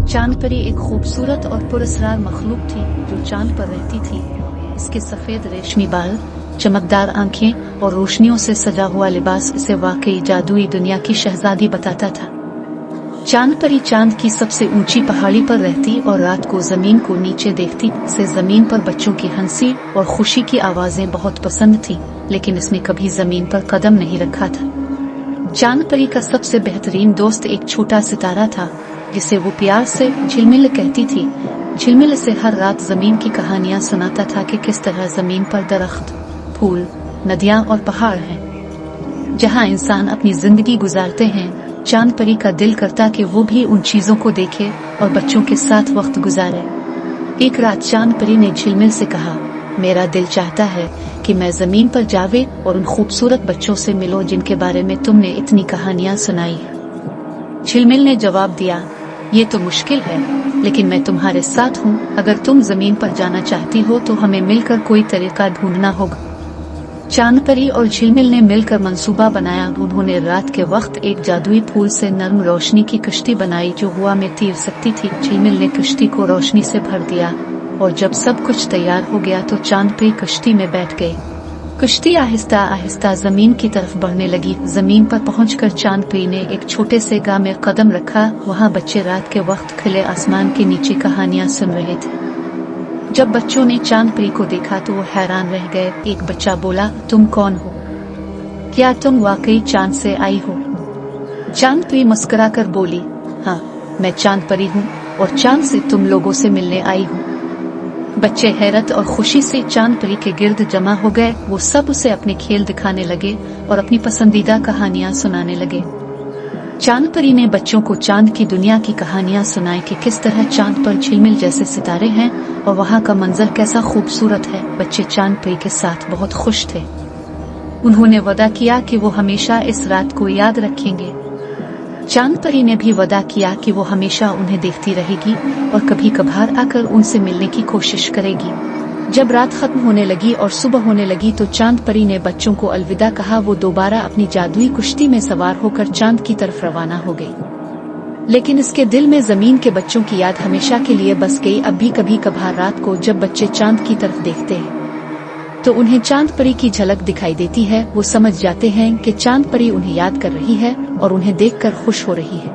चांद परी एक खूबसूरत और पुरस्कार मखलूक थी जो चांद पर रहती थी। इसके सफेद रेशमी बाल, चमकदार आंखें और रोशनियों से सजा हुआ लिबास इसे वाकई जादुई दुनिया की शहजादी बताता था। चांद परी चांद की सबसे ऊंची पहाड़ी पर रहती और रात को जमीन को नीचे देखती। इसे जमीन पर बच्चों की हंसी और खुशी की आवाजें बहुत पसंद थी, लेकिन इसने कभी जमीन पर कदम नहीं रखा था। चांद परी का सबसे बेहतरीन दोस्त एक छोटा सितारा था जिसे वो प्यार से झिलमिल कहती थी। झिलमिल से हर रात जमीन की कहानियां सुनाता था कि किस तरह जमीन पर दरख्त, फूल, नदियां और पहाड़ हैं जहां इंसान अपनी जिंदगी गुजारते हैं। चांद परी का दिल करता कि वो भी उन चीजों को देखे और बच्चों के साथ वक्त गुजारे। एक रात चांद परी ने झिलमिल से कहा, मेरा दिल चाहता है कि मैं जमीन पर जावे और उन खूबसूरत बच्चों से मिलो जिनके बारे में तुमने इतनी कहानियां सुनाई। झिलमिल ने जवाब दिया, ये तो मुश्किल है, लेकिन मैं तुम्हारे साथ हूँ। अगर तुम जमीन पर जाना चाहती हो तो हमें मिलकर कोई तरीका ढूंढना होगा। चांद परी और झिलमिल ने मिलकर मंसूबा बनाया। उन्होंने रात के वक्त एक जादुई फूल से नर्म रोशनी की कश्ती बनाई जो हवा में तैर सकती थी। झिलमिल ने कश्ती को रोशनी से भर दिया और जब सब कुछ तैयार हो गया तो चांद परी कश्ती में बैठ गई। कश्ती आहिस्ता आहिस्ता जमीन की तरफ बढ़ने लगी। जमीन पर पहुंचकर चांद परी ने एक छोटे से गांव में कदम रखा। वहां बच्चे रात के वक्त खुले आसमान के नीचे कहानियां सुन रहे थे। जब बच्चों ने चांद परी को देखा तो वो हैरान रह गए। एक बच्चा बोला, तुम कौन हो? क्या तुम वाकई चांद से आई हो? चांद परी मुस्कुराकर बोली, हाँ, मैं चांद परी हूँ और चांद से तुम लोगों से मिलने आई हूँ। बच्चे हैरत और खुशी से चांद परी के गिर्द जमा हो गए। वो सब उसे अपने खेल दिखाने लगे और अपनी पसंदीदा कहानियां सुनाने लगे। चांद परी ने बच्चों को चांद की दुनिया की कहानियां सुनाई कि किस तरह चांद पर झिलमिल जैसे सितारे हैं और वहां का मंजर कैसा खूबसूरत है। बच्चे चांद परी के साथ बहुत खुश थे। उन्होंने वादा किया कि वो हमेशा इस रात को याद रखेंगे। चांद परी ने भी वादा किया कि वो हमेशा उन्हें देखती रहेगी और कभी कभार आकर उनसे मिलने की कोशिश करेगी। जब रात खत्म होने लगी और सुबह होने लगी तो चांद परी ने बच्चों को अलविदा कहा। वो दोबारा अपनी जादुई कुश्ती में सवार होकर चांद की तरफ रवाना हो गई, लेकिन इसके दिल में जमीन के बच्चों की याद हमेशा के लिए बस गई। अब भी कभी कभार रात को जब बच्चे चांद की तरफ देखते हैं तो उन्हें चांद परी की झलक दिखाई देती है। वो समझ जाते हैं कि चांद परी उन्हें याद कर रही है और उन्हें देखकर खुश हो रही है।